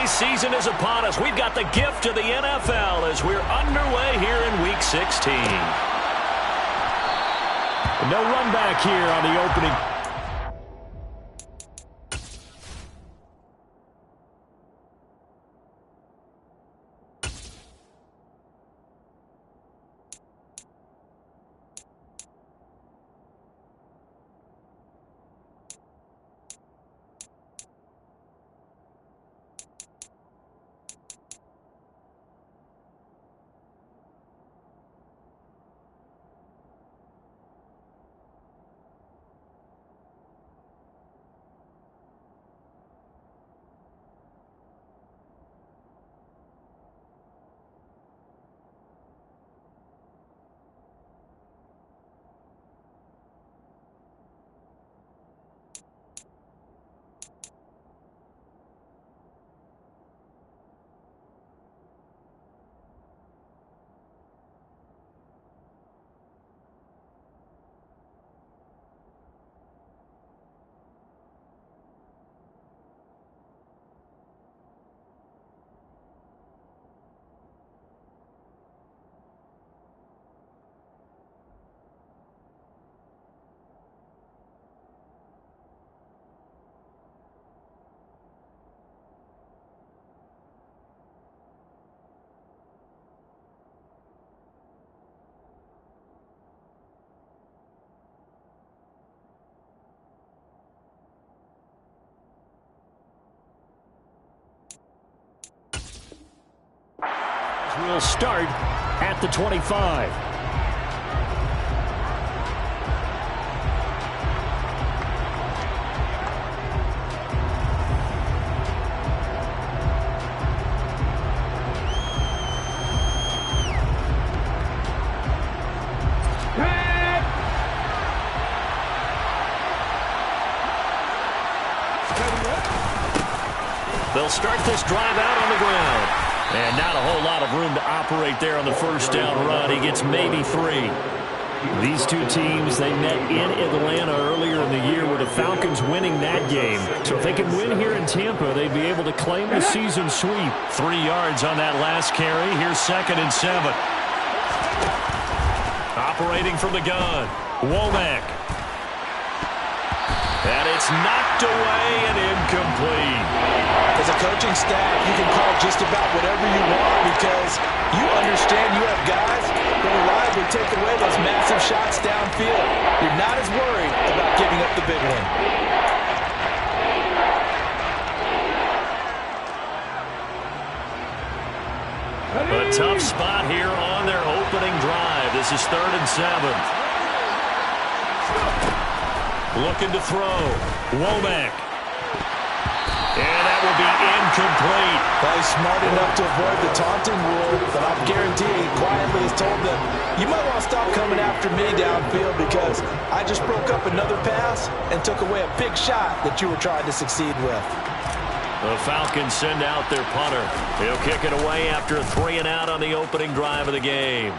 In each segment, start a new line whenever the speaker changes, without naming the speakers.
holiday season is upon us. We've got the gift of the NFL as we're underway here in Week 16. No run back here on the opening. Will start at the 25. They'll start this drive out on the ground. And not a whole lot of room to operate there on the first down run. He gets maybe 3. These two teams, they met in Atlanta earlier in the year with the Falcons winning that game. So if they can win here in Tampa, they'd be able to claim the season sweep. 3 yards on that last carry. Here's 2nd and 7. Operating from the gun, Womack. And it's knocked away and incomplete.
As a coaching staff, you can call just about whatever you want because you understand you have guys who reliably take away those massive shots downfield. You're not as worried about giving up the big one.
A tough spot here on their opening drive. This is 3rd and 7. Looking to throw. Womack. And that will be incomplete.
Well, he's smart enough to avoid the taunting rule, but I'm guaranteeing he quietly has told them, you might want to stop coming after me downfield because I just broke up another pass and took away a big shot that you were trying to succeed with.
The Falcons send out their punter. He'll kick it away after a 3 and out on the opening drive of the game.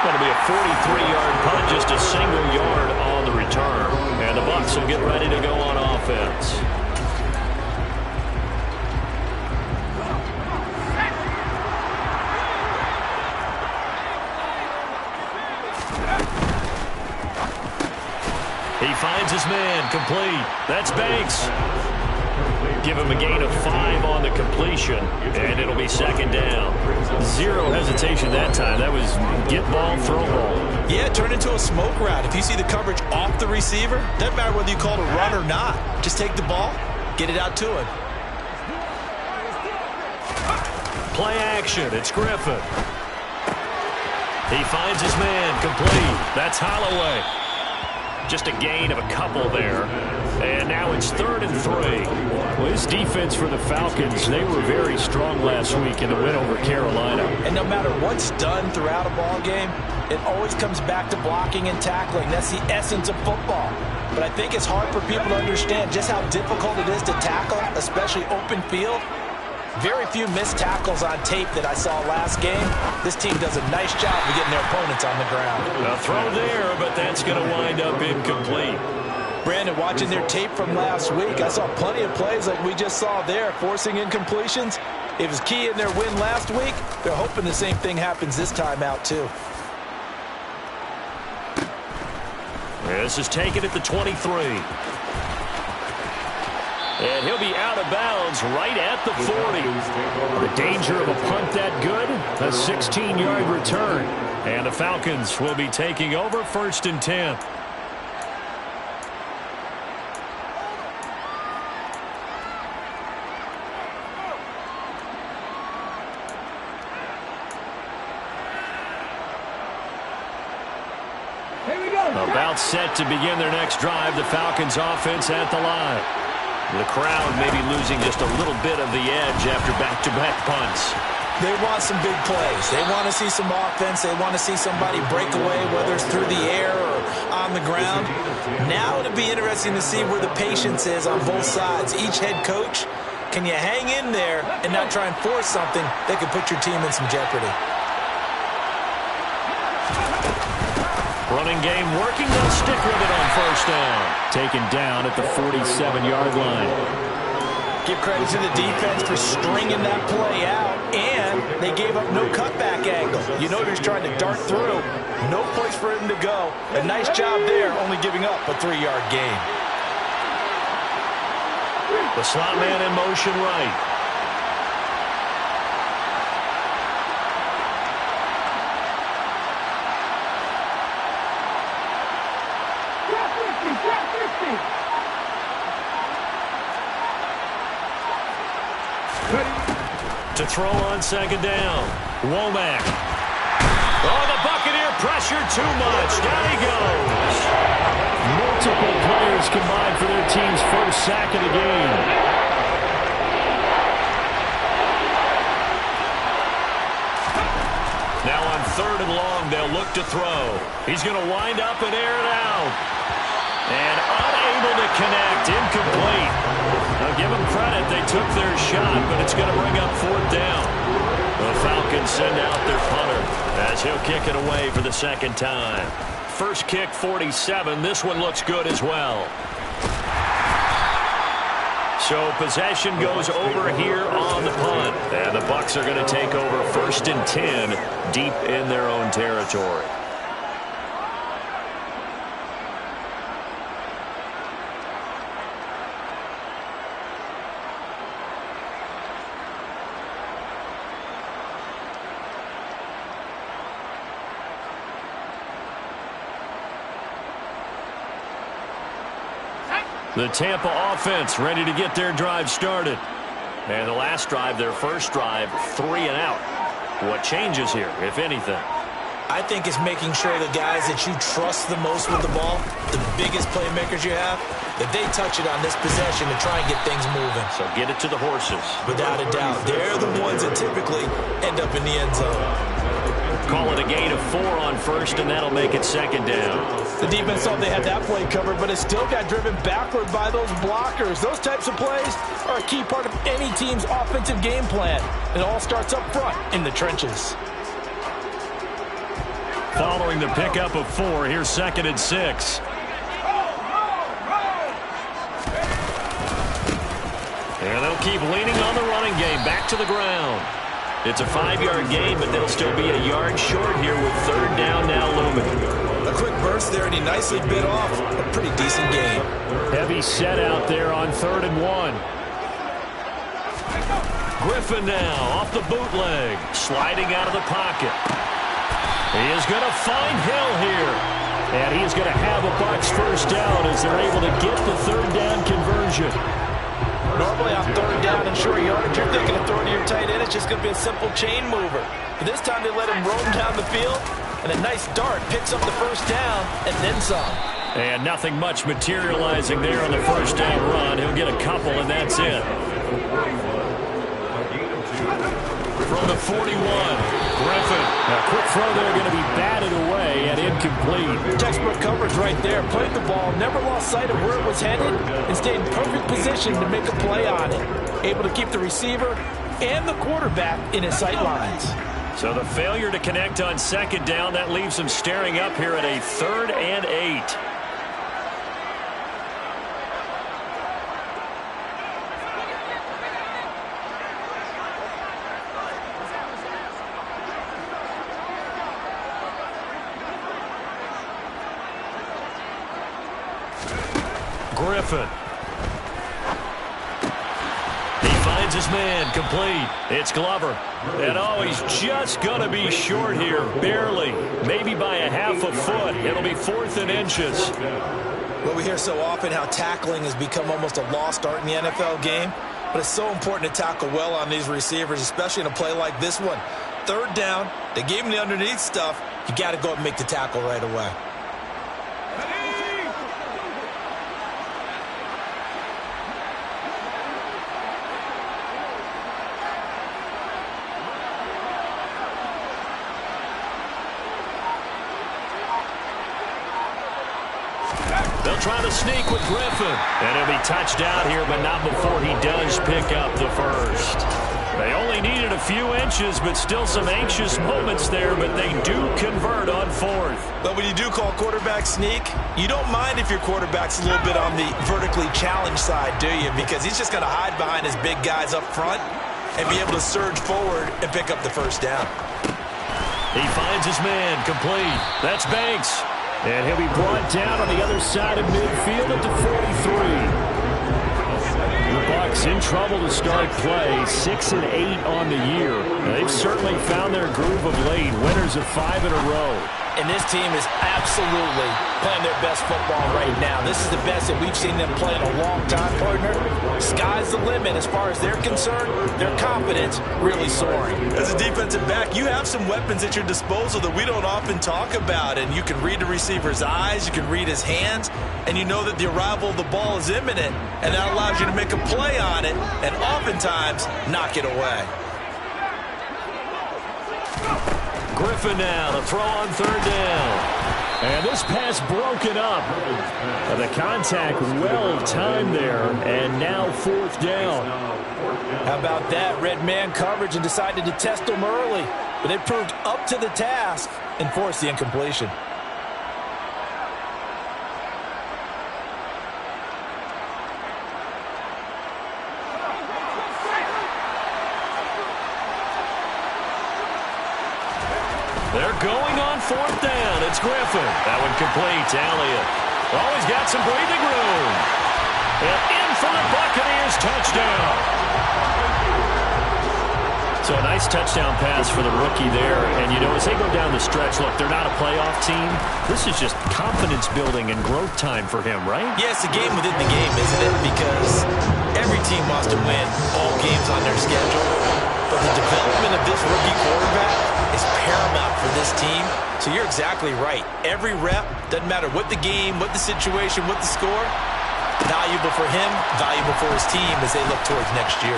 Going to be a 43-yard punt, just a single yard on the return. And the Bucs will get ready to go on offense. He finds his man, complete. That's Banks. Give him a gain of 5 on the completion, and it'll be 2nd down. 0 hesitation that time. That was get ball, throw ball.
Yeah, turn into a smoke route. If you see the coverage off the receiver, doesn't matter whether you call it a run or not. Just take the ball, get it out to him.
Play action. It's Griffin. He finds his man, complete. That's Holloway. Just a gain of a couple there. And now it's 3rd and 3. Well, this defense for the Falcons, they were very strong last week in the win over Carolina.
And no matter what's done throughout a ball game, it always comes back to blocking and tackling. That's the essence of football. But I think it's hard for people to understand just how difficult it is to tackle, especially open field. Very few missed tackles on tape that I saw last game. This team does a nice job of getting their opponents on the ground.
A throw there, but that's going to wind up incomplete.
Brandon, watching their tape from last week, I saw plenty of plays like we just saw there, forcing incompletions. It was key in their win last week. They're hoping the same thing happens this time out, too.
This is taken at the 23. And he'll be out of bounds right at the 40. The danger of a punt that good, a 16-yard return. And the Falcons will be taking over 1st and 10. About set to begin their next drive, the Falcons offense at the line. The crowd may be losing just a little bit of the edge after back-to-back punts.
They want some big plays. They want to see some offense. They want to see somebody break away, whether it's through the air or on the ground. Now it'll be interesting to see where the patience is on both sides. Each head coach, can you hang in there and not try and force something that could put your team in some jeopardy?
Running game working. They'll stick with it on 1st down. Taken down at the 47-yard line.
Give credit to the defense for stringing that play out, and they gave up no cutback angle. You know they're trying to dart through. No place for him to go. A nice job there, only giving up a 3-yard gain.
The slot man in motion right. To throw on 2nd down. Womack. Oh, the Buccaneer pressure too much. Down he goes. Multiple players combined for their team's 1st sack of the game. Now on 3rd and long, they'll look to throw. He's going to wind up and air it out. And unable to connect. Incomplete. Now give them credit. They took their shot, but it's going to bring up 4th down. The Falcons send out their punter as he'll kick it away for the 2nd time. First kick, 47. This one looks good as well. So possession goes over here on the punt. And the Bucs are going to take over 1st and 10 deep in their own territory. The Tampa offense ready to get their drive started. And the last drive, their first drive, 3 and out. What changes here, if anything?
I think it's making sure the guys that you trust the most with the ball, the biggest playmakers you have, that they touch it on this possession to try and get things moving.
So get it to the horses.
Without a doubt. They're the ones that typically end up in the end zone.
Call it a gain of 4 on 1st, and that'll make it 2nd down.
The defense thought they had that play covered, but it still got driven backward by those blockers. Those types of plays are a key part of any team's offensive game plan. It all starts up front in the trenches.
Following the pickup of 4, here's 2nd and 6. And they'll keep leaning on the running game. Back to the ground. It's a 5-yard gain, but they'll still be a yard short here with 3rd down now looming.
A quick burst there, and he nicely bit off a pretty decent gain.
Heavy set out there on 3rd and 1. Griffin now off the bootleg, sliding out of the pocket. He is going to find Hill here. And he is going to have a Bucs 1st down as they're able to get the 3rd down conversion.
Normally on 3rd down and short yardage, you're thinking of throwing to your tight end. It's just going to be a simple chain mover. But this time they let him roam down the field, and a nice dart picks up the 1st down and then some.
And nothing much materializing there on the 1st down run. He'll get a couple, and that's it. From the 41, Griffin. A quick throw there, going to be batted away and incomplete.
Textbook coverage right there. Played the ball, never lost sight of where it was headed, and stayed in perfect position to make a play on it. Able to keep the receiver and the quarterback in his sight lines.
So the failure to connect on 2nd down, that leaves them staring up here at a 3rd and 8. Griffin. He finds his man, complete. It's Glover. And oh, he's just going to be short here, barely. Maybe by a half a foot. It'll be 4th and inches.
Well, we hear so often how tackling has become almost a lost art in the NFL game. But it's so important to tackle well on these receivers, especially in a play like this one. 3rd down, they gave him the underneath stuff. You got to go and make the tackle right away.
They'll try to sneak with Griffin. And he'll be touched out here, but not before he does pick up the first. They only needed a few inches, but still some anxious moments there, but they do convert on 4th.
But when you do call quarterback sneak, you don't mind if your quarterback's a little bit on the vertically challenged side, do you? Because he's just going to hide behind his big guys up front and be able to surge forward and pick up the first down.
He finds his man, complete. That's Banks. And he'll be brought down on the other side of midfield at the 43. The Bucs in trouble to start play, 6 and 8 on the year. They've certainly found their groove of late, winners of 5 in a row.
And this team is absolutely playing their best football right now. This is the best that we've seen them play in a long time, partner. Sky's the limit as far as they're concerned. Their confidence really soaring. As a defensive back, you have some weapons at your disposal that we don't often talk about. And you can read the receiver's eyes, you can read his hands, and you know that the arrival of the ball is imminent. And that allows you to make a play on it and oftentimes knock it away.
Griffin now to throw on 3rd down. And this pass broken up. The contact well timed there. And now 4th down.
How about that? Red man coverage and decided to test them early. But it proved up to the task and forced the incompletion.
They're going on 4th down. It's Griffin. That one complete to Elliott. Oh, he's got some breathing room. And in for the Buccaneers touchdown. So a nice touchdown pass for the rookie there. And, you know, as they go down the stretch, look, they're not a playoff team. This is just confidence building and growth time for him, right?
Yeah, it's a game within the game, isn't it? Because every team wants to win all games on their schedule. But the development of this rookie quarterback is paramount for this team. So you're exactly right. Every rep, doesn't matter what the game, what the situation, what the score, valuable for him, valuable for his team as they look towards next year.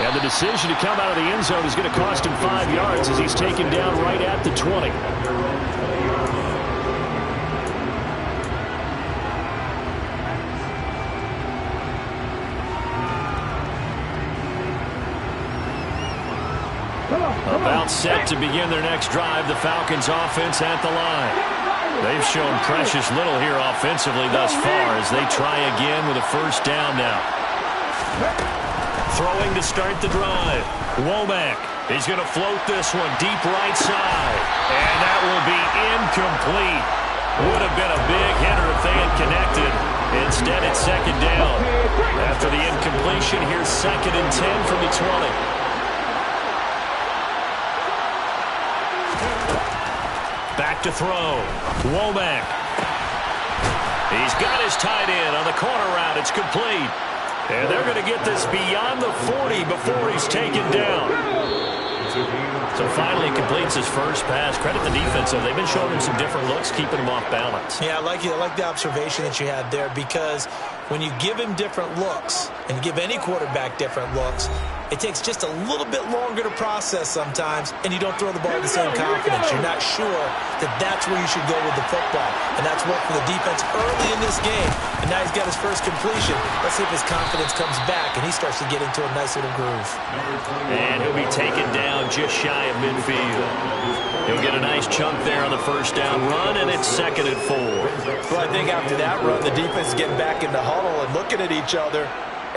And the decision to come out of the end zone is going to cost him 5 yards as he's taken down right at the 20. About set to begin their next drive, the Falcons offense at the line. They've shown precious little here offensively thus far as they try again with a 1st down now. Throwing to start the drive. Womack. He's going to float this one deep right side. And that will be incomplete. Would have been a big hitter if they had connected. Instead, it's 2nd down. After the incompletion, here's 2nd and 10 from the 20. Back to throw. Womack. He's got his tight end on the corner route. It's complete. And they're going to get this beyond the 40 before he's taken down. So finally completes his first pass. Credit the defense, though. They've been showing him some different looks, keeping him off balance.
Yeah, I like the observation that you had there, because when you give him different looks and give any quarterback different looks, it takes just a little bit longer to process sometimes, and you don't throw the ball with the same confidence. You're not sure that that's where you should go with the football. And that's worked for the defense early in this game. And now he's got his first completion. Let's see if his confidence comes back and he starts to get into a nice little groove.
And he'll be taken down just shy of midfield. He'll get a nice chunk there on the 1st down run, and it's 2nd and 4.
Well, I think after that run, the defense is getting back in the huddle and looking at each other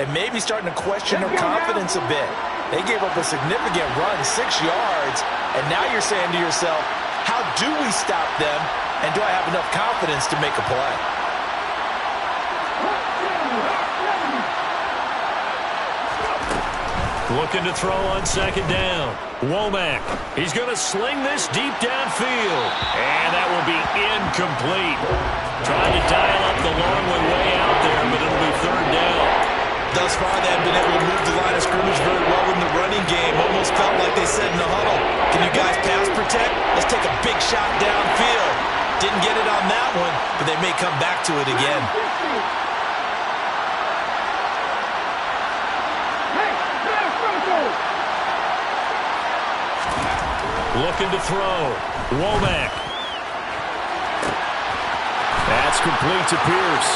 and maybe starting to question their confidence a bit. They gave up a significant run, 6 yards, and now you're saying to yourself, how do we stop them, and do I have enough confidence to make a play?
Looking to throw on second down. Womack. He's going to sling this deep downfield. And that will be incomplete. Trying to dial up the long way out there, but it'll be third down.
Thus far, they have been able to move the line of scrimmage very well in the running game. Almost felt like they said in the huddle, can you guys pass protect? Let's take a big shot downfield. Didn't get it on that one, but they may come back to it again.
Looking to throw. Womack. That's complete to Pierce.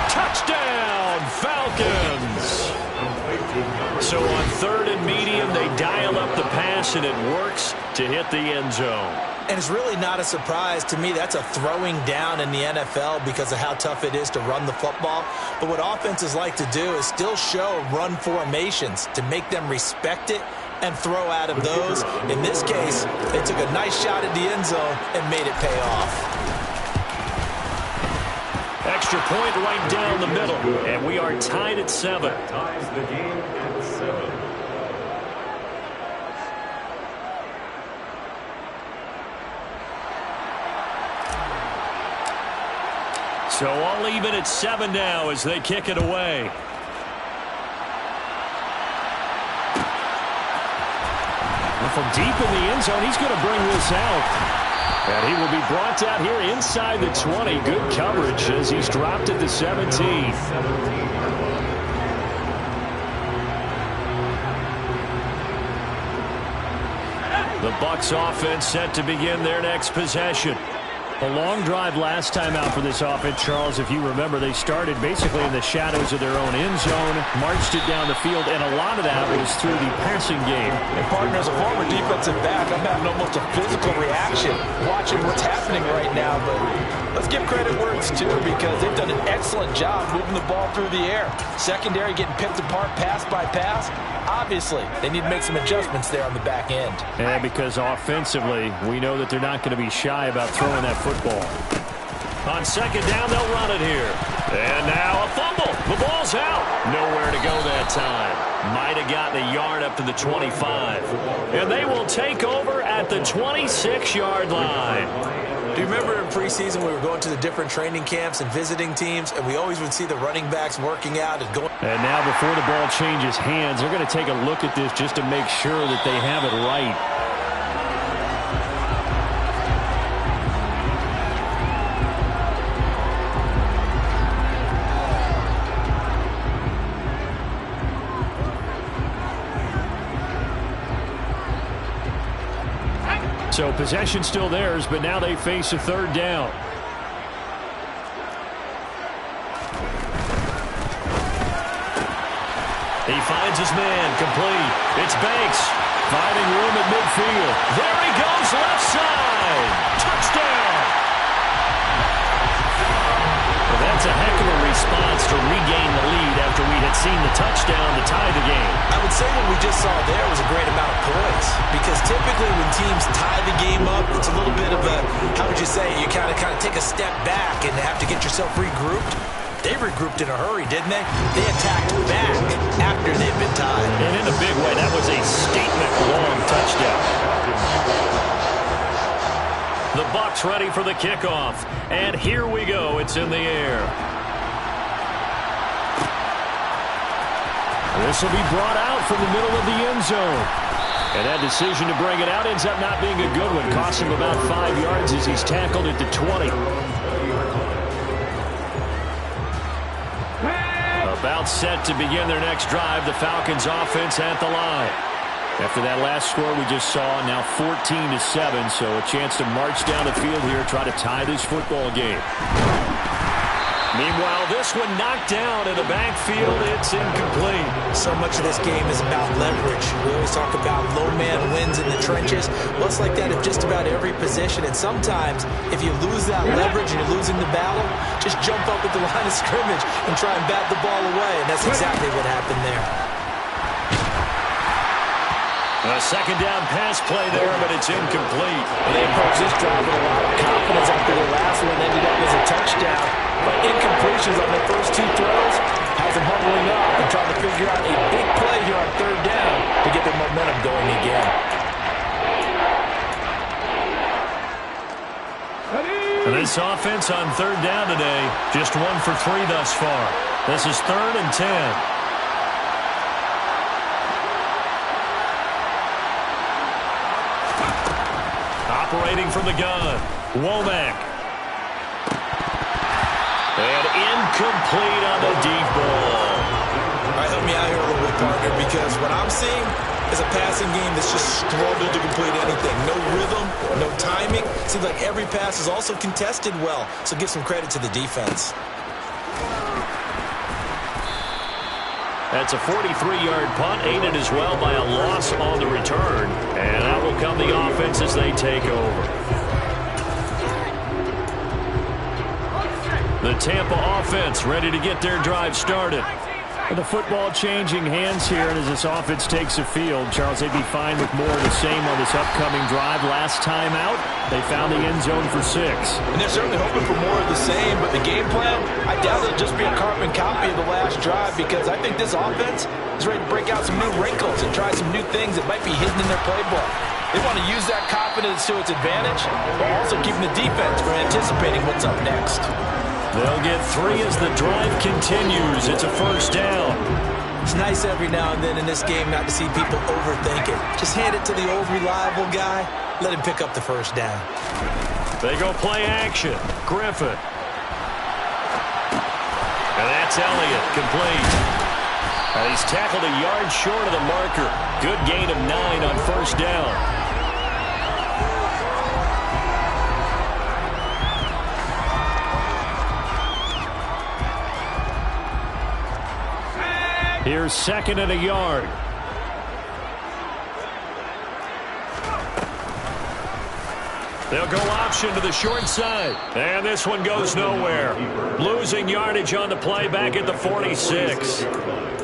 Touchdown, Falcons! So on third and medium, they dial up the pass, and it works to hit the end zone.
And it's really not a surprise to me. That's a throwing down in the NFL because of how tough it is to run the football. But what offenses like to do is still show run formations to make them respect it and throw out of those. In this case, they took a nice shot at the end zone and made it pay off.
Extra point right down the middle, and we are tied at 7.
Ties the game at 7.
So all even at 7 now as they kick it away. From deep in the end zone, he's going to bring this out. And he will be brought down here inside the 20. Good coverage as he's dropped at the 17. The Bucs offense set to begin their next possession. A long drive last time out for this offense, Charles. If you remember, they started basically in the shadows of their own end zone, marched it down the field, and a lot of that was through the passing game.
And partner, as a former defensive back, I'm having almost a physical reaction watching what's happening right now. But let's give credit where it's due because they've done an excellent job moving the ball through the air. Secondary getting picked apart pass by pass. Obviously, they need to make some adjustments there on the back end.
And because offensively, we know that they're not going to be shy about throwing that football. On second down, they'll run it here. And now a fumble. The ball's out. Nowhere to go that time. Might have gotten a yard up to the 25. And they will take over at the 26-yard line.
Do you remember in preseason we were going to the different training camps and visiting teams, and we always would see the running backs working out and going.
And now before the ball changes hands, they're going to take a look at this just to make sure that they have it right. So possession still theirs, but now they face a third down. He finds his man, complete. It's Banks, finding room at midfield. There he goes, left side. Touchdown. Well, that's a heck of a response to regain the lead after we had seen the touchdown to tie the game.
I would say what we just saw there was a great amount of poise because typically when teams tie the game up, it's a little bit of a, how would you say, you kind of take a step back and have to get yourself regrouped. They regrouped in a hurry, didn't they? They attacked back after they've been tied.
And in a big way, that was a statement long touchdown. The Bucs ready for the kickoff. And here we go. It's in the air. This will be brought out from the middle of the end zone. And that decision to bring it out ends up not being a good one. Costs him about 5 yards as he's tackled at the 20. About set to begin their next drive. The Falcons offense at the line. After that last score we just saw, now 14-7, so a chance to march down the field here, try to tie this football game. Meanwhile, this one knocked down in the backfield. It's incomplete.
So much of this game is about leverage. We always talk about low man wins in the trenches. Well, it's like that at just about every position. And sometimes, if you lose that leverage and you're losing the battle, just jump up at the line of scrimmage and try and bat the ball away. And that's exactly what happened there.
A second down pass play there, but it's incomplete.
They approached this drive with a lot of confidence after the last one ended up as a touchdown. But incompletions on their first two throws has them huddling up and trying to figure out a big play here on third down.
This offense on third down today, just 1 for 3 thus far. This is 3rd and 10. Operating from the gun, Womack. And incomplete on the deep ball.
All right, help me out here a little bit, partner, because what I'm seeing is a passing game that's just struggled to complete anything. No rhythm, no timing. Seems like every pass is also contested well, so give some credit to the defense.
That's a 43-yard punt, aided as well by a loss on the return. And that will come the offense as they take over. The Tampa offense ready to get their drive started. The football changing hands here, and as this offense takes the field, Charles, they'd be fine with more of the same on this upcoming drive. Last time out, they found the end zone for 6.
And they're certainly hoping for more of the same, but the game plan, I doubt it'll just be a carbon copy of the last drive, because I think this offense is ready to break out some new wrinkles and try some new things that might be hidden in their playbook. They want to use that confidence to its advantage, while also keeping the defense from anticipating what's up next.
They'll get 3 as the drive continues. It's a 1st down.
It's nice every now and then in this game not to see people overthink it. Just hand it to the old reliable guy. Let him pick up the 1st down.
They go play action. Griffin. And that's Elliott, complete. And he's tackled a yard short of the marker. Good gain of 9 on 1st down. Here's 2nd and a yard. They'll go option to the short side. And this one goes nowhere. Losing yardage on the play back at the 46.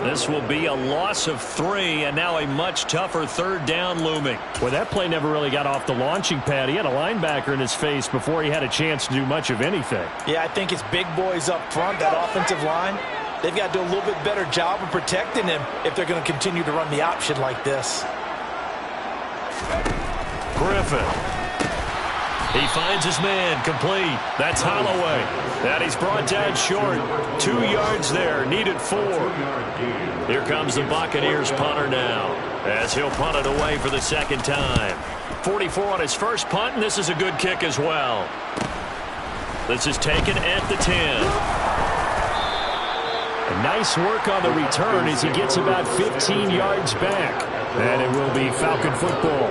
This will be a loss of 3, and now a much tougher 3rd down looming. Well, that play never really got off the launching pad. He had a linebacker in his face before he had a chance to do much of anything.
Yeah, I think it's big boys up front, that offensive line. They've got to do a little bit better job of protecting him if they're going to continue to run the option like this.
Griffin. He finds his man, complete. That's Holloway. And he's brought down short. 2 yards there, needed 4. Here comes the Buccaneers punter now, as he'll punt it away for the 2nd time. 44 on his first punt, and this is a good kick as well. This is taken at the 10. Nice work on the return as he gets about 15 yards back. And it will be Falcon football.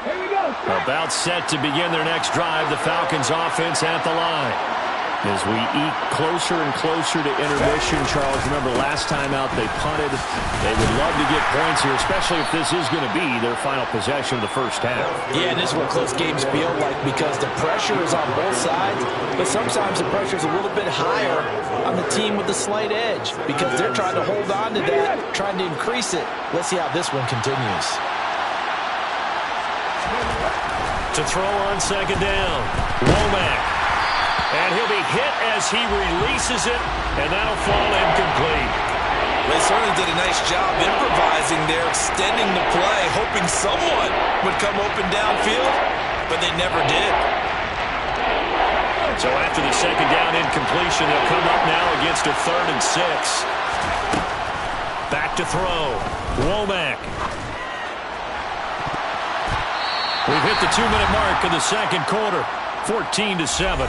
Here we go.
About set to begin their next drive, the Falcons offense at the line. As we eke closer and closer to intermission, Charles, remember last time out they punted. They would love to get points here, especially if this is going to be their final possession of the 1st half.
Yeah, and this is what close games feel like, because the pressure is on both sides, but sometimes the pressure is a little bit higher on the team with the slight edge, because they're trying to hold on to that, trying to increase it. Let's see how this one continues.
To throw on 2nd down, Womack. And he'll be hit as he releases it, and that'll fall incomplete.
They certainly did a nice job improvising there, extending the play, hoping someone would come open downfield, but they never did.
So after the 2nd down incompletion, they'll come up now against a 3rd and 6. Back to throw. Womack. We've hit the 2-minute mark in the 2nd quarter. 14-7.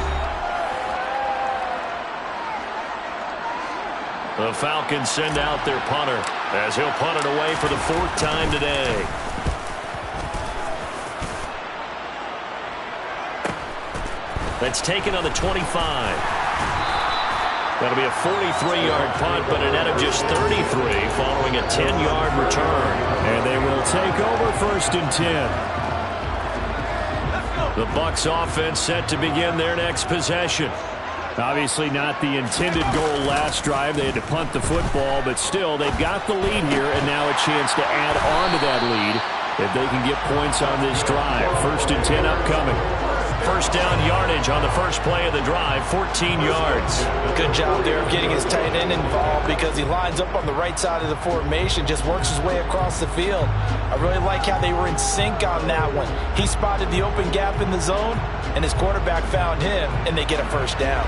The Falcons send out their punter as he'll punt it away for the 4th time today. That's taken on the 25. That'll be a 43-yard punt, but a net of just 33 following a 10-yard return. And they will take over 1st and 10. The Bucs offense set to begin their next possession. Obviously not the intended goal last drive. They had to punt the football, but still they've got the lead here, and now a chance to add on to that lead if they can get points on this drive. 1st and 10 upcoming. first down yardage on the first play of the drive, 14 yards.
Good job there of getting his tight end involved because he lines up on the right side of the formation, just works his way across the field. I really like how they were in sync on that one. He spotted the open gap in the zone, and his quarterback found him, and they get a first down.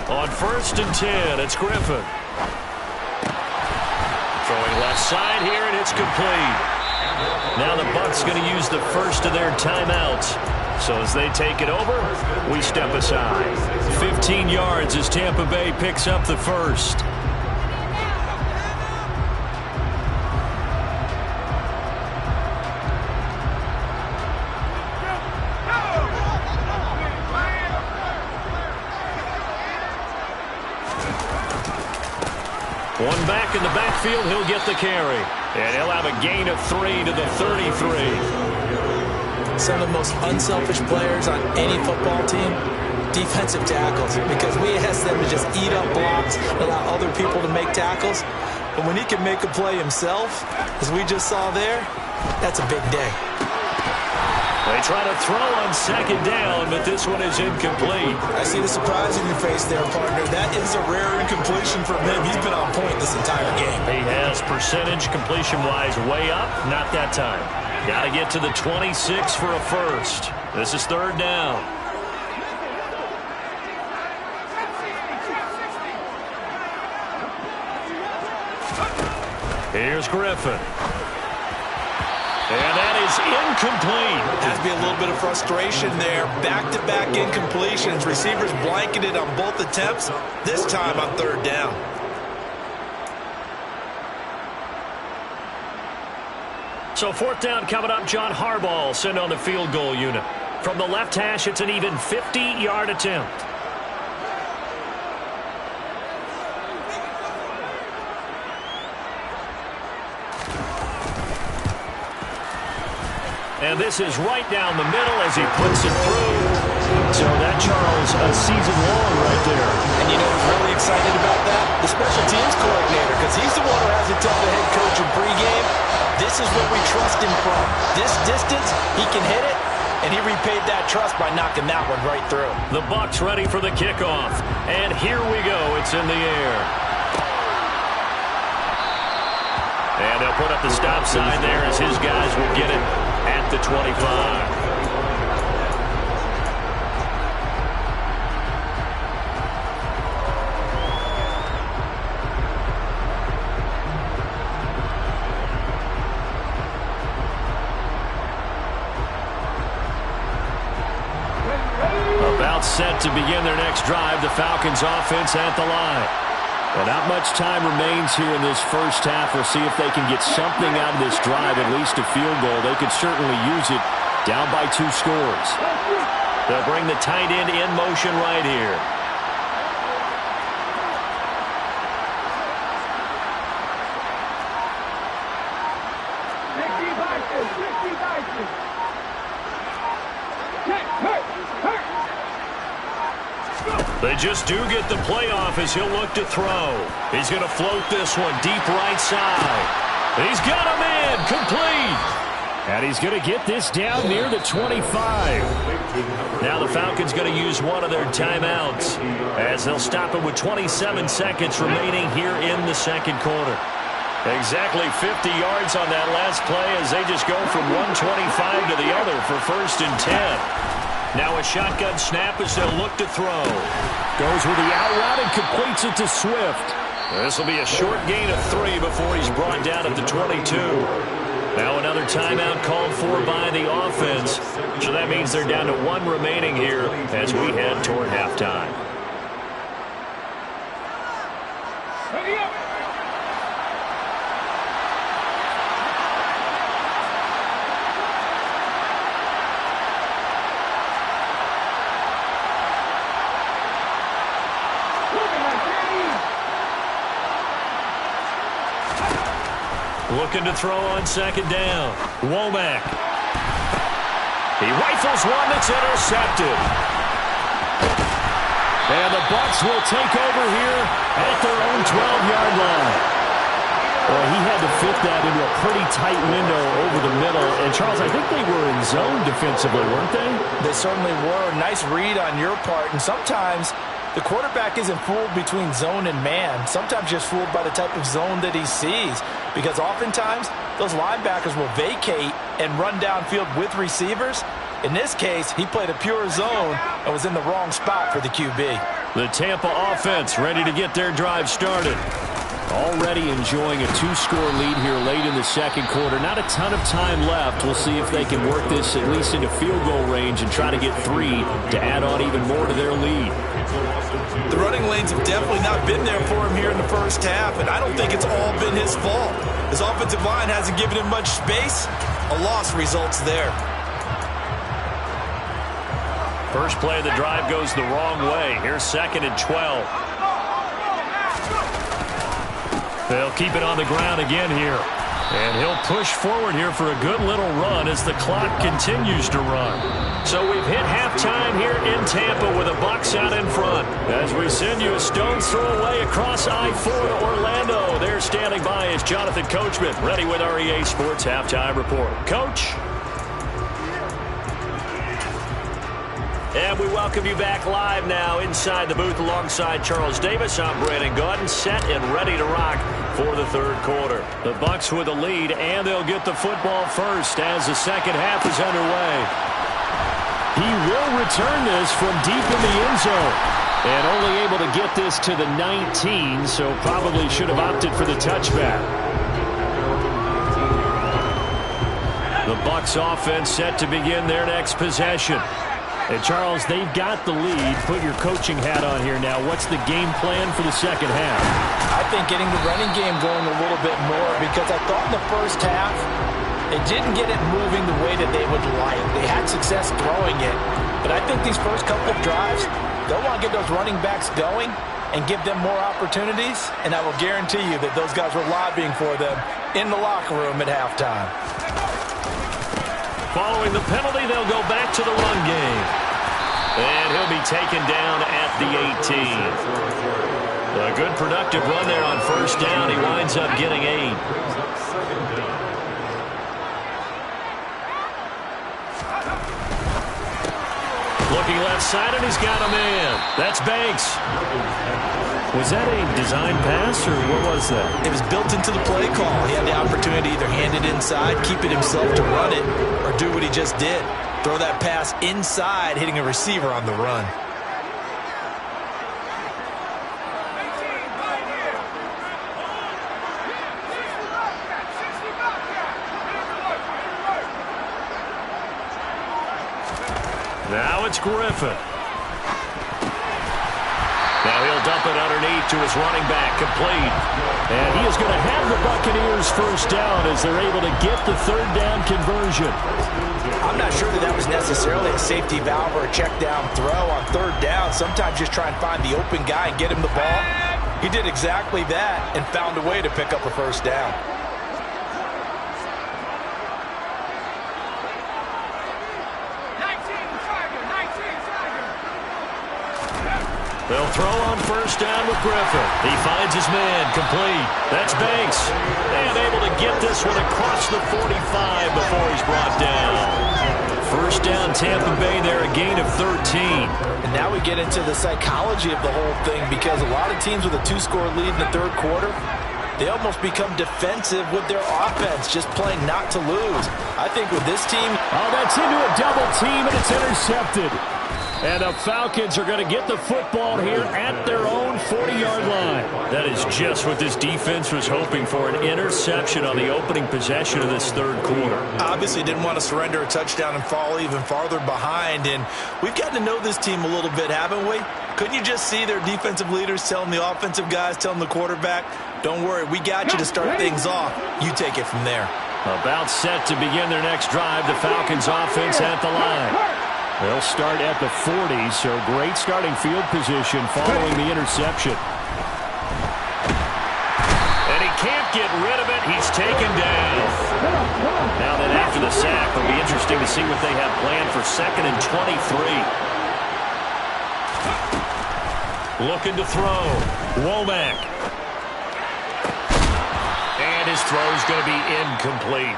On 1st and 10, it's Griffin. Throwing left side here, and it's complete. Now the Bucs going to use the first of their timeouts. So as they take it over, we step aside. 15 yards as Tampa Bay picks up the first. One back in the backfield, he'll get the carry. And he'll have a gain of 3 to the 33.
Some of the most unselfish players on any football team, defensive tackles, because we ask them to just eat up blocks, allow other people to make tackles. But when he can make a play himself, as we just saw there, that's a big day.
They try to throw on 2nd down, but this one is incomplete.
I see the surprise in your face there, partner. That is a rare incompletion from him. He's been on point this entire game.
He has percentage completion-wise way up, not that time. Got to get to the 26 for a first. This is 3rd down. Here's Griffin. And that is incomplete.
Has to be a little bit of frustration there. Back-to-back incompletions. Receivers blanketed on both attempts, this time on 3rd down.
So 4th down coming up. John Harbaugh sent on the field goal unit. From the left hash, it's an even 50-yard attempt. And this is right down the middle as he puts it through. So that, Charles, a season long right there.
And you know who's really excited about that? The special teams coordinator, because he's the one who has to tell the head coach in pregame, this is what we trust him from. This distance, he can hit it, and he repaid that trust by knocking that one right through.
The Bucs ready for the kickoff. And here we go. It's in the air. And they'll put up the stop sign there as his guys will get it at the 25. About set to begin their next drive, the Falcons offense at the line. Well, not much time remains here in this first half. We'll see if they can get something out of this drive, at least a field goal. They could certainly use it down by 2 scores. They'll bring the tight end in motion right here. They just do get the playoff as he'll look to throw. He's going to float this one deep right side. He's got him in, complete. And he's going to get this down near the 25. Now the Falcons going to use one of their timeouts as they'll stop it with 27 seconds remaining here in the second quarter. Exactly 50 yards on that last play as they just go from 125 to the other for 1st and 10. Now a shotgun snap as they'll look to throw. Goes with the out route and completes it to Swift. This will be a short gain of 3 before he's brought down at the 22. Now another timeout called for by the offense. So that means they're down to 1 remaining here as we head toward halftime. Looking to throw on 2nd down. Womack. He rifles one that's intercepted. And the Bucs will take over here at their own 12-yard line. Well, he had to fit that into a pretty tight window over the middle. And, Charles, I think they were in zone defensively, weren't they?
They certainly were. Nice read on your part. And sometimes the quarterback isn't fooled between zone and man. Sometimes just fooled by the type of zone that he sees. Because oftentimes those linebackers will vacate and run downfield with receivers. In this case, he played a pure zone and was in the wrong spot for the QB.
The Tampa offense ready to get their drive started. Already enjoying a 2-score lead here late in the second quarter. Not a ton of time left. We'll see if they can work this at least into field goal range and try to get 3 to add on even more to their lead.
The running lanes have definitely not been there for him here in the first half, and I don't think it's all been his fault. His offensive line hasn't given him much space. A loss results there.
First play of the drive goes the wrong way. Here's 2nd and 12. They'll keep it on the ground again here. And he'll push forward here for a good little run as the clock continues to run. So we've hit halftime here in Tampa with the Bucs out in front. As we send you a stone's throw away across I-4 to Orlando. There standing by is Jonathan Coachman, ready with our EA Sports Halftime Report. Coach. And we welcome you back live now inside the booth alongside Charles Davis. I'm Brandon Gaudin, set and ready to rock for the third quarter. The Bucs with a lead, and they'll get the football first as the second half is underway. He will return this from deep in the end zone. And only able to get this to the 19, so probably should have opted for the touchback. The Bucs offense set to begin their next possession. And, Charles, they've got the lead. Put your coaching hat on here now. What's the game plan for the second half?
I think getting the running game going a little bit more, because I thought in the first half they didn't get it moving the way that they would like. They had success throwing it. But I think these first couple of drives, they'll want to get those running backs going and give them more opportunities. And I will guarantee you that those guys were lobbying for them in the locker room at halftime.
Following the penalty, they'll go back to the run game. And he'll be taken down at the 18. A good productive run there on first down. He winds up getting 8. Looking left side, and he's got a man. That's Banks. Was that a design pass, or what was that?
It was built into the play call. He had the opportunity to either hand it inside, keep it himself to run it, or do what he just did. Throw that pass inside, hitting a receiver on the run.
Now it's Griffin. Now he'll dump it underneath to his running back, complete. And he is going to have the Buccaneers first down as they're able to get the third down conversion.
I'm not sure that was necessarily a safety valve or a check down throw on third down. Sometimes just try and find the open guy and get him the ball. He did exactly that and found a way to pick up a first down.
They'll throw on first down with Griffin. He finds his man, complete. That's Banks. And able to get this one across the 45 before he's brought down. First down, Tampa Bay there, a gain of 13.
And now we get into the psychology of the whole thing, because a lot of teams with a 2-score lead in the third quarter, they almost become defensive with their offense, just playing not to lose. I think with this team...
Oh, that's into a double team, and it's intercepted. And the Falcons are going to get the football here at their own 40-yard line. That is just what this defense was hoping for, an interception on the opening possession of this third quarter.
Obviously didn't want to surrender a touchdown and fall even farther behind. And we've gotten to know this team a little bit, haven't we? Couldn't you just see their defensive leaders telling the offensive guys, telling the quarterback, don't worry, we got you to start things off. You take it from there.
About set to begin their next drive, the Falcons offense at the line. They'll start at the 40, so great starting field position following the interception. And he can't get rid of it. He's taken down. Now then, after the sack, it'll be interesting to see what they have planned for 2nd and 23. Looking to throw. Womack. And his throw's going to be incomplete.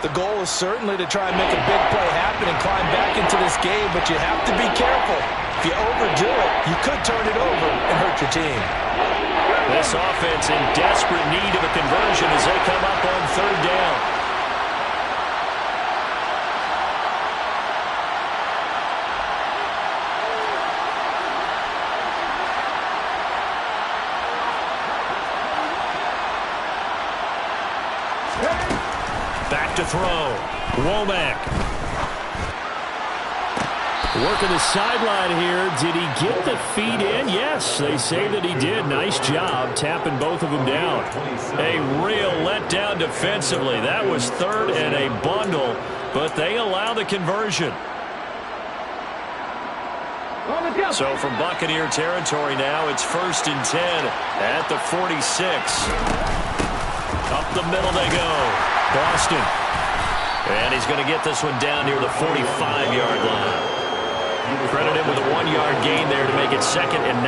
The goal is certainly to try and make a big play happen and climb back into this game, but you have to be careful. If you overdo it, you could turn it over and hurt your team.
This offense in desperate need of a conversion as they come up on third down. Back to throw. Womack. Working the sideline here. Did he get the feet in? Yes, they say that he did. Nice job tapping both of them down. A real letdown defensively. That was third and a bundle, but they allow the conversion. So from Buccaneer territory now, it's 1st and 10 at the 46. Up the middle they go. Boston. And he's going to get this one down near the 45-yard line. Credit him with a 1-yard gain there to make it 2nd and 9.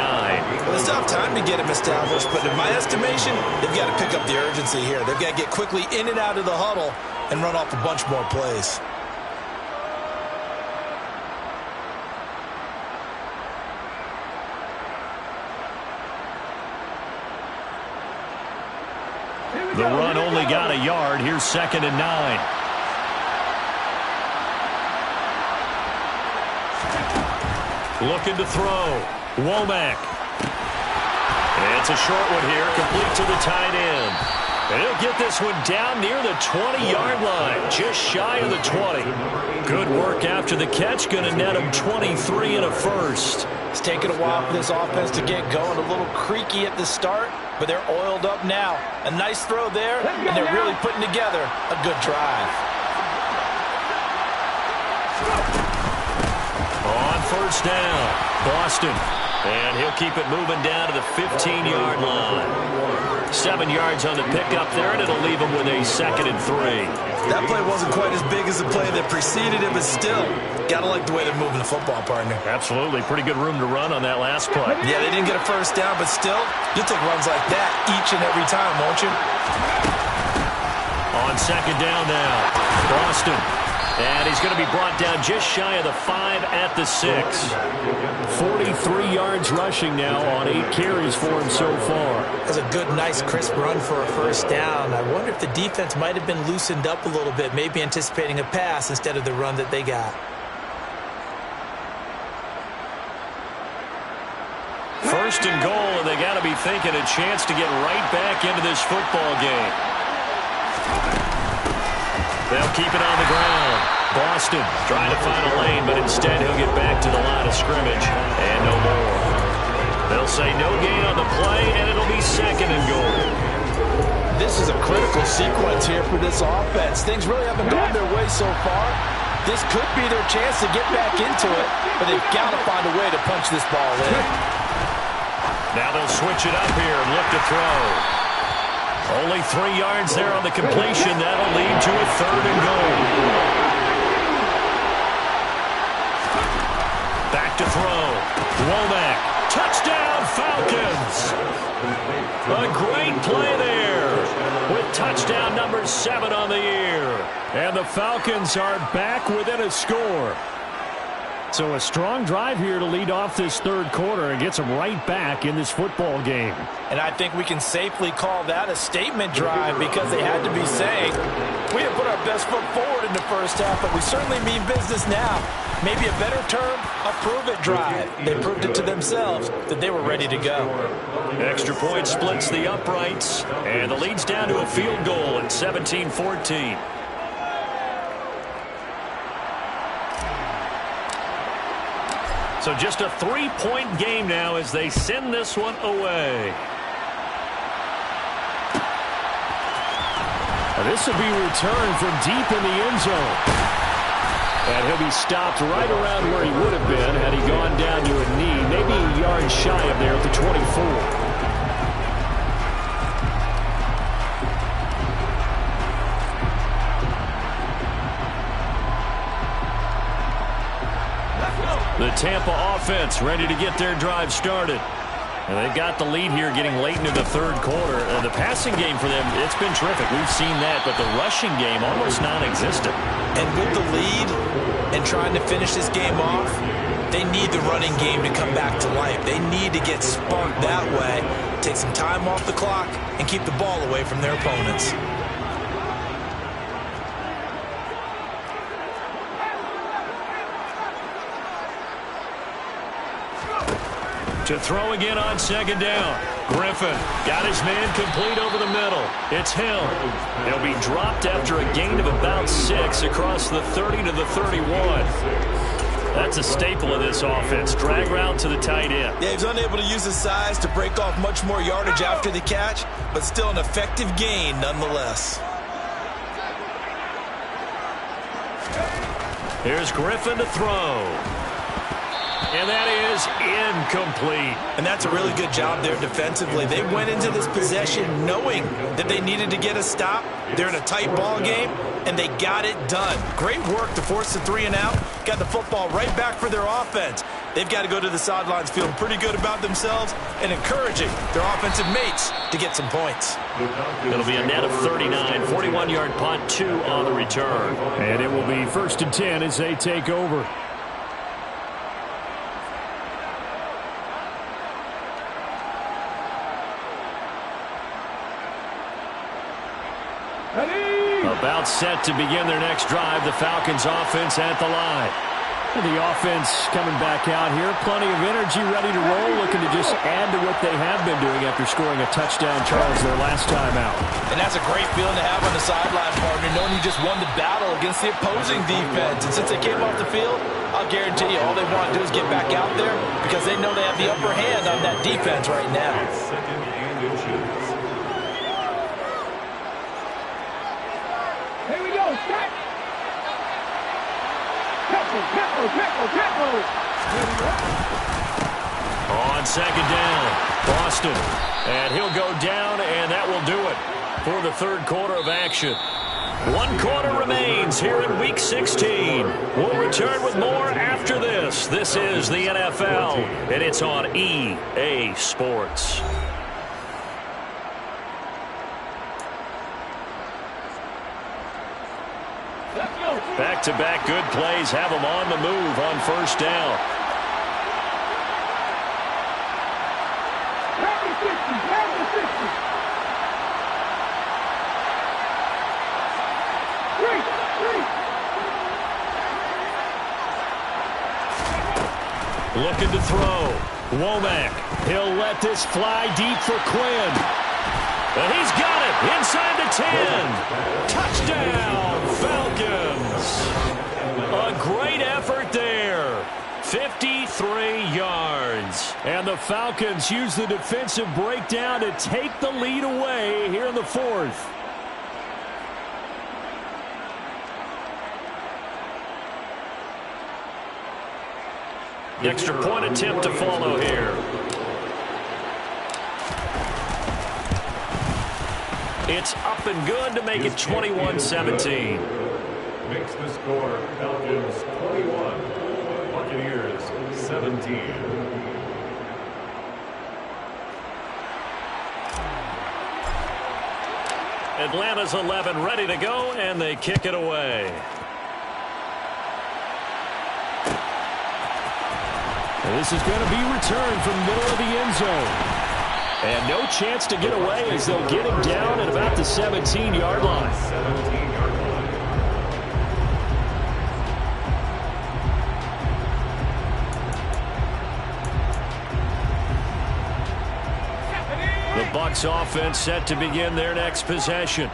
Well, it's tough time to get him established, but in my estimation, they've got to pick up the urgency here. They've got to get quickly in and out of the huddle and run off a bunch more plays.
The run only got a yard. Here's 2nd and 9. Looking to throw. Womack. It's a short one here, complete to the tight end. And he'll get this one down near the 20-yard line, just shy of the 20. Good work after the catch, going to net him 23 and a first.
It's taken a while for this offense to get going. A little creaky at the start, but they're oiled up now. A nice throw there, and they're really putting together a good drive.
On first down, Boston. And he'll keep it moving down to the 15-yard line. 7 yards on the pickup there, and it'll leave him with a 2nd and 3.
That play wasn't quite as big as the play that preceded it, but still, got to like the way they're moving the football, partner.
Absolutely. Pretty good room to run on that last play.
Yeah, they didn't get a first down, but still, you'll take runs like that each and every time, won't you?
On 2nd down now, Boston. And he's going to be brought down just shy of the 5 at the 6. 43 yards rushing now on 8 carries for him so far.
That's a good, nice, crisp run for a first down. I wonder if the defense might have been loosened up a little bit, maybe anticipating a pass instead of the run that they got.
First and goal, and they got to be thinking a chance to get right back into this football game. They'll keep it on the ground. Boston trying to find a lane, but instead he'll get back to the line of scrimmage. And no more. They'll say no gain on the play, and it'll be 2nd and goal.
This is a critical sequence here for this offense. Things really haven't gone their way so far. This could be their chance to get back into it, but they've got to find a way to punch this ball in.
Now they'll switch it up here and look to throw. Only 3 yards there on the completion. That'll lead to a 3rd and goal. Back to throw. Womack. Touchdown, Falcons. A great play there with touchdown number 7 on the year. And the Falcons are back within a score. So a strong drive here to lead off this 3rd quarter and gets them right back in this football game.
And I think we can safely call that a statement drive because they had to be saying, we have put our best foot forward in the first half, but we certainly mean business now. Maybe a better term, a prove-it drive. They proved it to themselves that they were ready to go.
Extra point splits the uprights, and the lead's down to a field goal at 17-14. So just a 3-point game now as they send this one away. This will be returned from deep in the end zone. And he'll be stopped right around where he would have been had he gone down to a knee, maybe a yard shy of there at the 24.
Let's go.
The Tampa offense ready to get their drive started. And they've got the lead here getting late into the third quarter. The passing game for them, it's been terrific. We've seen that, but the rushing game almost non-existent.
And with the lead and trying to finish this game off, they need the running game to come back to life. They need to get sparked that way, take some time off the clock, and keep the ball away from their opponents.
To throw again on second down. Griffin got his man complete over the middle. It's Hill. He'll be dropped after a gain of about 6 across the 30 to the 31. That's a staple of this offense. Drag route to the tight end.
Yeah, he's unable to use his size to break off much more yardage after the catch, but still an effective gain nonetheless.
Here's Griffin to throw. And that is incomplete.
And that's a really good job there defensively. They went into this possession knowing that they needed to get a stop. They're in a tight ball game, and they got it done. Great work to force the 3 and out. Got the football right back for their offense. They've got to go to the sidelines feeling pretty good about themselves and encouraging their offensive mates to get some points.
It'll be a net of 39, 41-yard punt, 2 on the return. And it will be 1st and 10 as they take over. About set to begin their next drive. The Falcons offense at the line. And the offense coming back out here. Plenty of energy, ready to roll, looking to just add to what they have been doing after scoring a touchdown, Charles, their last time out.
And that's a great feeling to have on the sideline, partner, knowing you just won the battle against the opposing defense. And since they came off the field, I'll guarantee you all they want to do is get back out there because they know they have the upper hand on that defense right now.
Second and inches.
Here we go, set. Tempo.
On second down, Boston. And he'll go down, and that will do it for the third quarter of action. 1 quarter remains here in Week 16. We'll return with more after this. This is the NFL, and it's on EA Sports. Back-to-back good plays have them on the move on first down. Looking to throw. Womack. He'll let this fly deep for Quinn. And he's got it inside the 10. Touchdown, Falcons. A great effort there. 53 yards. And the Falcons use the defensive breakdown to take the lead away here in the fourth. The extra point attempt to follow here. It's up and good to make it 21-17.
Makes the score Falcons 21, Buccaneers 17.
Atlanta's 11 ready to go, and they kick it away. This is going to be returned from middle of the end zone. And no chance to get away as they'll get him down at about the 17-yard line.
17-yard line.
The Bucs offense set to begin their next possession.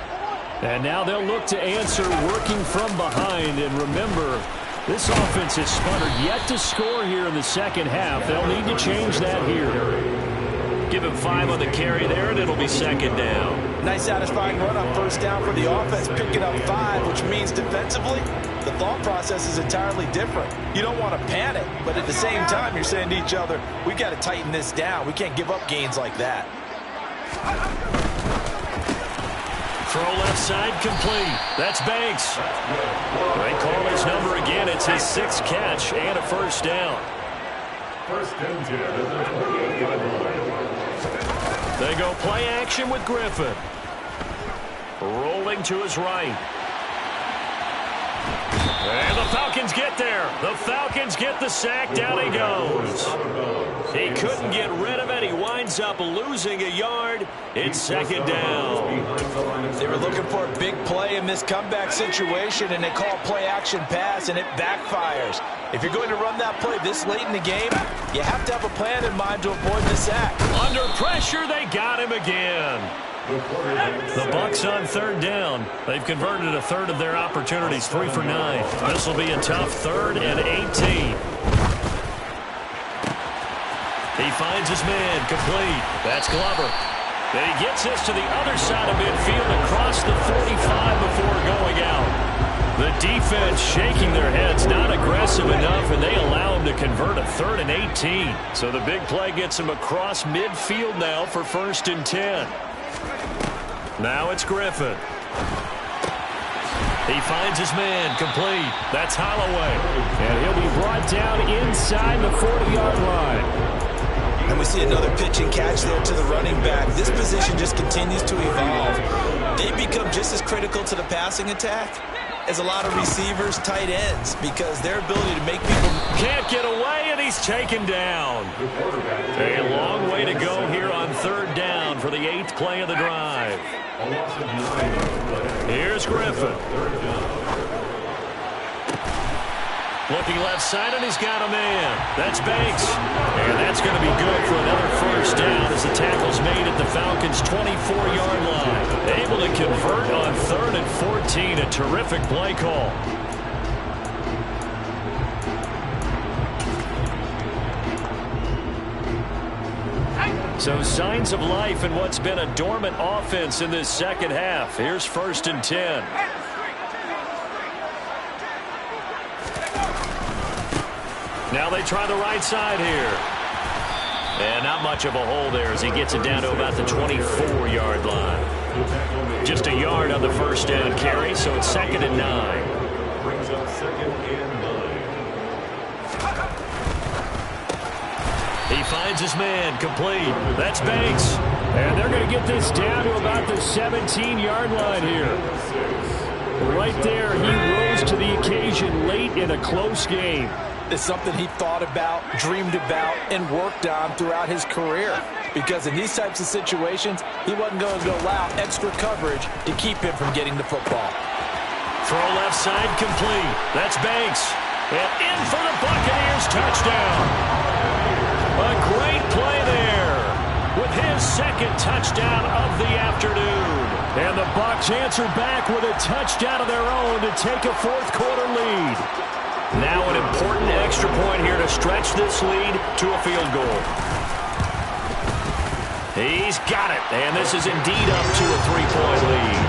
And now they'll look to answer working from behind. And remember, this offense has sputtered yet to score here in the second half. They'll need to change that here. Give him 5 on the carry there, and it'll be second down.
Nice satisfying run on first down for the offense, picking up 5, which means defensively, the thought process is entirely different. You don't want to panic, but at the same time, you're saying to each other, we've got to tighten this down. We can't give up gains like that.
Throw left side complete. That's Banks. They call his number again. It's his 6th catch and a first down.
First and 10 at the 28-yard line.
They go play action with Griffin. Rolling to his right. And the Falcons get there. The Falcons get the sack. Down he goes. He couldn't get rid of it. He winds up losing a yard. It's second down.
They were looking for a big play in this comeback situation, and they call play action pass, and it backfires. If you're going to run that play this late in the game, you have to have a plan in mind to avoid the sack.
Under pressure, they got him again. The Bucs on third down. They've converted a third of their opportunities, 3 for 9. This will be a tough 3rd and 18. He finds his man complete. That's Glover. Then he gets this to the other side of midfield across the 45 before going out. The defense shaking their heads, not aggressive enough, and they allow him to convert a 3rd and 18. So the big play gets him across midfield now for 1st and 10. Now it's Griffin. He finds his man complete. That's Holloway. And he'll be brought down inside the 40-yard line.
And we see another pitch and catch there to the running back. This position just continues to evolve. They become just as critical to the passing attack as a lot of receivers, tight ends, because their ability to make people...
Can't get away, and he's taken down. A long way to go here on 3rd down for the 8th play of the drive. Here's Griffin. Looking left side, and he's got a man. That's Banks. And that's going to be good for another first down as the tackle's made at the Falcons' 24-yard line. Able to convert on 3rd and 14. A terrific play call. So signs of life in what's been a dormant offense in this second half. Here's 1st and 10. Now they try the right side here. And not much of a hole there as he gets it down to about the 24-yard line. Just a yard on the first down carry, so it's 2nd and 9.
Brings up 2nd and 9.
He finds his man complete. That's Banks. And they're going to get this down to about the 17-yard line here. Right there, he rose to the occasion late in a close game.
It's something he thought about, dreamed about, and worked on throughout his career. Because in these types of situations, he wasn't going to allow extra coverage to keep him from getting the football.
Throw left side complete. That's Banks. And in for the Buccaneers touchdown. A great play there with his 2nd touchdown of the afternoon. And the Bucs answer back with a touchdown of their own to take a 4th quarter lead. Now an important extra point here to stretch this lead to a field goal. He's got it, and this is indeed up to a 3-point lead.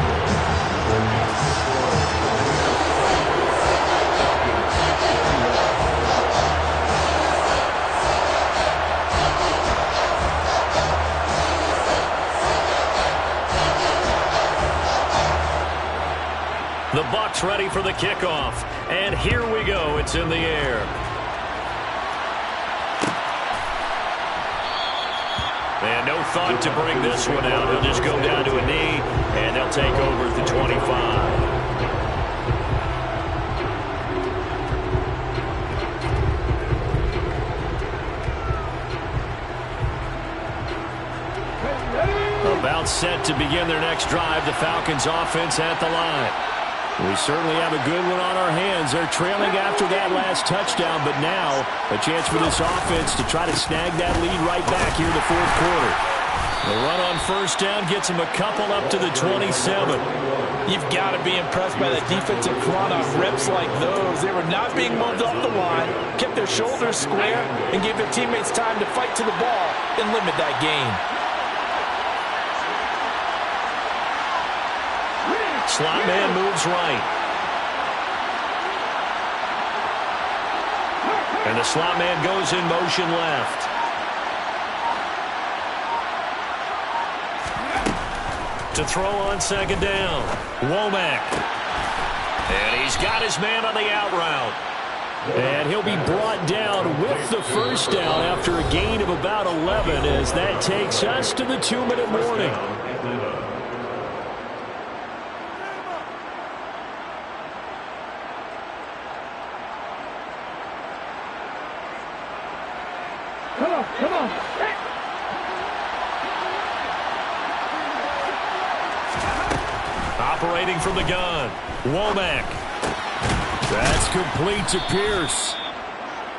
The Bucs ready for the kickoff. And here we go. It's in the air. And no thought to bring this one out. He'll just go down to a knee, and they'll take over at the 25. About set to begin their next drive. The Falcons offense at the line. We certainly have a good one on our hands. They're trailing after that last touchdown, but now a chance for this offense to try to snag that lead right back here in the 4th quarter. The run on first down gets them a couple up to the 27.
You've got to be impressed by the defensive front on reps like those. They were not being moved off the line, kept their shoulders square, and gave their teammates time to fight to the ball and limit that gain.
Slot man moves right. And the slot man goes in motion left. To throw on second down. Womack. And he's got his man on the out route. And he'll be brought down with the first down after a gain of about 11 as that takes us to the 2-minute warning.
Come on.
Operating from the gun. Womack. That's complete to Pierce.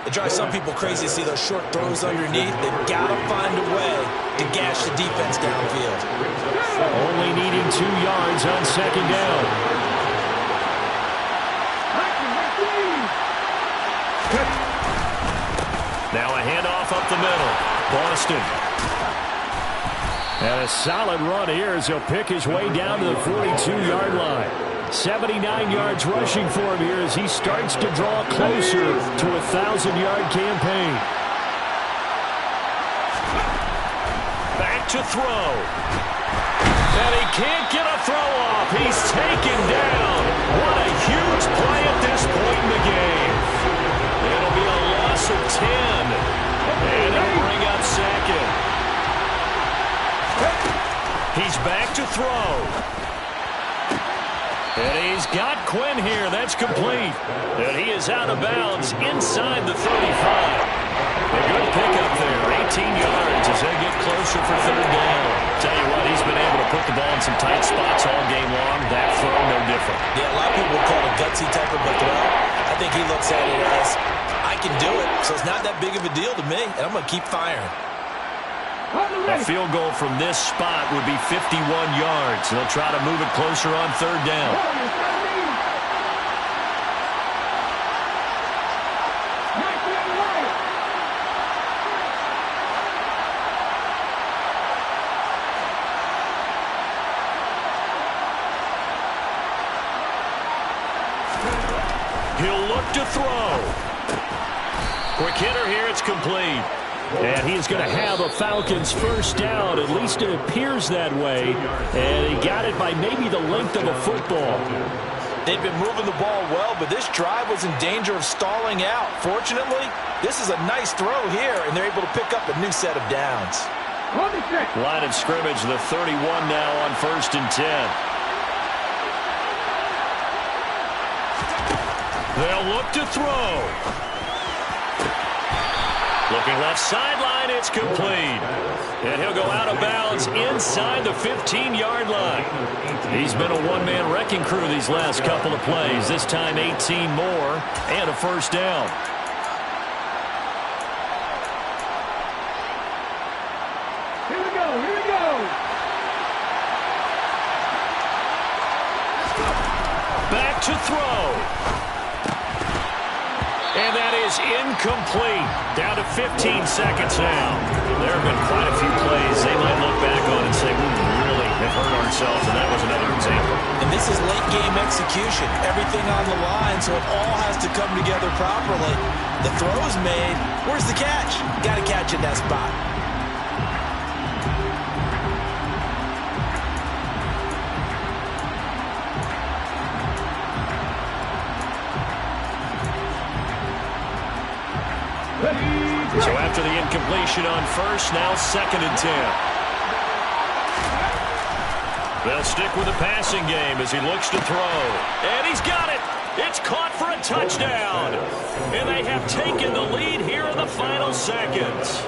It drives some people crazy to see those short throws underneath. They've got to find a way to gash the defense downfield.
Only needing 2 yards on second down. Now a handoff up the middle. Boston. And a solid run here as he'll pick his way down to the 42-yard line. 79 yards rushing for him here as he starts to draw closer to a 1,000-yard campaign. Back to throw. And he can't get a throw off. He's taken down. What a huge play at this point in the game. It'll be a loss of 10. And it'll bring up second. He's back to throw. And he's got Quinn here. That's complete. And he is out of bounds inside the 35. A good pickup there. 18 yards as they get closer for third down. Tell you what, he's been able to put the ball in some tight spots all game long. That throw, no different.
Yeah, a lot of people would call it a gutsy type of a throw. I think he looks at it as, I can do it, so it's not that big of a deal to me, and I'm going to keep firing.
A field goal from this spot would be 51 yards. They'll try to move it closer on third down. He'll look to throw. Quick hitter here. It's complete. And he's going to have a Falcons first down. At least it appears that way. And he got it by maybe the length of a football.
They've been moving the ball well, but this drive was in danger of stalling out. Fortunately, this is a nice throw here, and they're able to pick up a new set of downs.
Line of scrimmage, the 31 now on 1st and 10. They'll look to throw. Looking left sideline, it's complete. And he'll go out of bounds inside the 15-yard line. He's been a one-man wrecking crew these last couple of plays. This time 18 more and a first down.
Here we go.
Back to throw. And that is incomplete. Down to 15 seconds now. There have been quite a few plays they might look back on and say, we really have hurt ourselves, and that was another example.
And this is late-game execution. Everything on the line, so it all has to come together properly. The throw's made. Where's the catch? Got to catch in that spot.
So after the incompletion on first, now 2nd and 10. They'll stick with the passing game as he looks to throw. And he's got it. It's caught for a touchdown. And they have taken the lead here in the final seconds.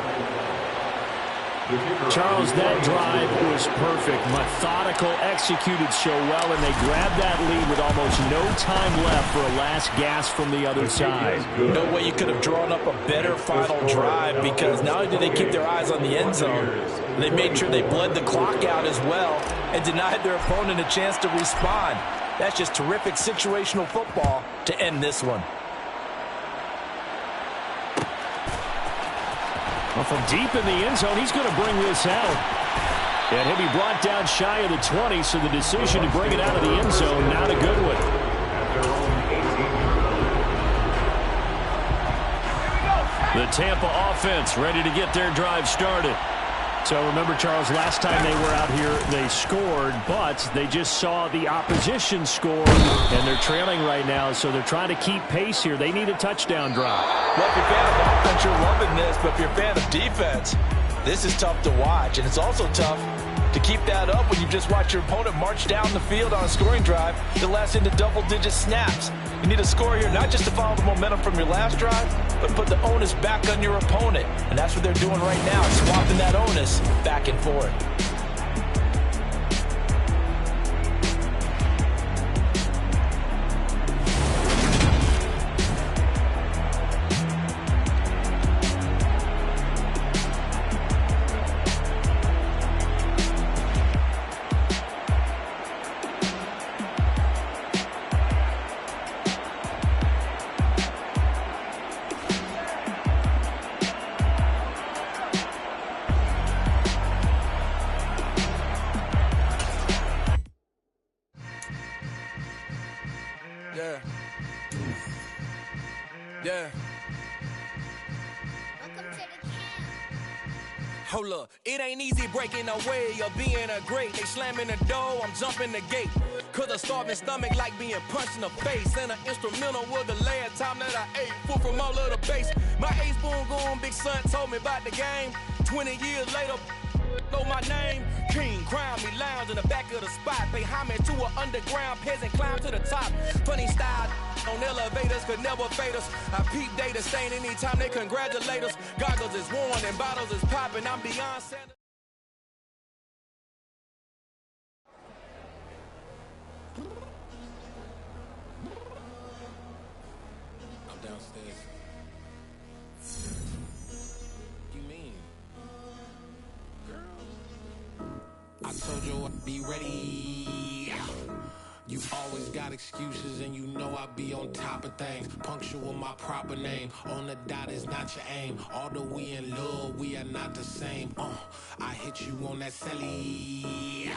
Charles, that drive was perfect. Methodical, executed so well, and they grabbed that lead with almost no time left for a last gasp from the other side.
No way you could have drawn up a better final drive, because not only did they keep their eyes on the end zone, they made sure they bled the clock out as well and denied their opponent a chance to respond. That's just terrific situational football to end this one.
Well, from deep in the end zone, he's going to bring this out. And he'll be brought down shy of the 20, so the decision to bring it out of the end zone, not a good one. The Tampa offense ready to get their drive started. So remember, Charles, last time they were out here, they scored, but they just saw the opposition score, and they're trailing right now, so they're trying to keep pace here. They need a touchdown drive.
Well, if you're a fan of offense, you're loving this, but if you're a fan of defense, this is tough to watch, and it's also tough to keep that up when you just watch your opponent march down the field on a scoring drive that lasts into double-digit snaps. You need a score here, not just to follow the momentum from your last drive, but put the onus back on your opponent. And that's what they're doing right now, swapping that onus back and forth.
Yeah. Hold up, it ain't easy breaking away or being a great. They slamming the door, I'm jumping the gate. Cause a starving stomach like being punched in the face. And an instrumental was the last time that I ate. Food from all of the base. My A-spoon going, big son told me about the game. 20 years later, know my name. King, crown me, lounge in the back of the spot. Pay homage to an underground peasant, climb to the top. Funny style on elevators could never fade us. I peep data stain anytime they congratulate us. Goggles is worn and bottles is popping. I'm beyond Santa. I'm downstairs. You mean? I told you I'd be ready. You always got excuses and you know I be on top of things. Punctual my proper name. On the dot is not your aim. Although we in love, we are not the same. I hit you on that celly.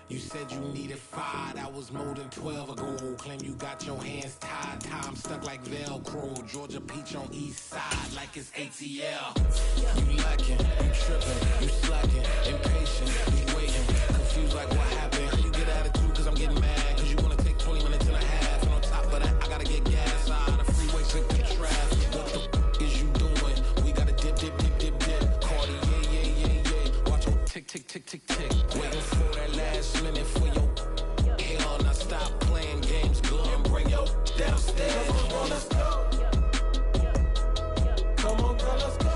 You said you needed 5, that was more than 12 ago. Claim you got your hands tied, time stuck like Velcro. Georgia Peach on east side like it's ATL. You lacking, you tripping, you slacking, impatient, you waiting, confused like what happened. You get attitude cause I'm getting mad, cause you wanna take 20 minutes and a half. And on top of that, I gotta get gas out of the freeway, sick the traffic. What the f is you doing? We gotta dip, dip, dip, dip, dip. Cardi, yeah. Watch your tick, tick, tick, tick, tick. Waiting for that last minute for your hell. Now stop playing games, go and bring your downstairs. Come on, let's go. Come on, girl, let's go.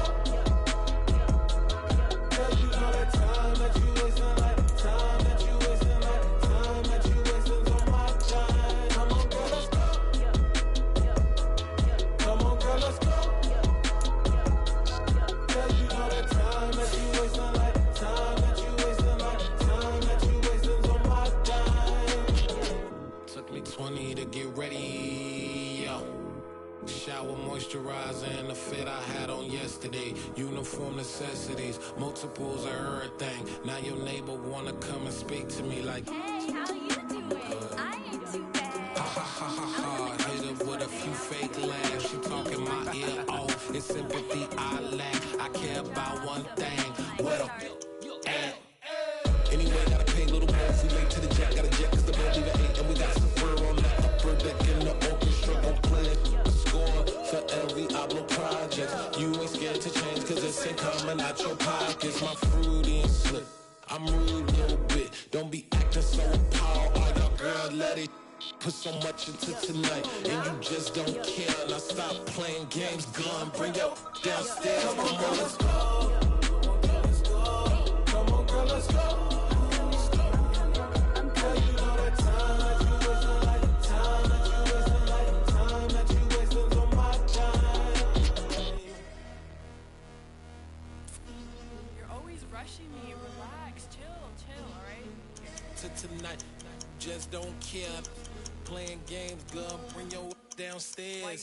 Cause you know that time that you wasting, like time that you wasting, like time that you wasting's on my time. Come on, girl, let's go. Come on, girl, let's go. Cause you know that time that you wasting, like time that you wasting, like time that you wasting's on my time. Took me 20 to get ready, yo. Shower moisturizer and the fit I had on yesterday. Uniform necessities, multiples of everything. Now your neighbor wanna come and speak to me like,
hey, how you doing? I ain't too bad.
ha ha ha ha ha. Hit her with a few fake laughs. She talking my ear off. It's sympathy I lack. I care about one thing. What up? Anyway, gotta pay a little more. We late to the jet, got a jet cause the boat leave at 8. And we got some fur on the upper deck in the orchestra. Gon' play a score for every Oblo project. You ain't scared to change cause it's ain't coming out your pockets. My fruity and slick, I'm rude a little bit. Don't be acting so appalled. Oh, your girl, let it put so much into tonight. And you just don't care. Now stop playing games, gun, bring your downstairs. Come on, girl, let's go. Come on, girl, let's go. Tonight, just don't care. Playing games, girl, bring your downstairs.
White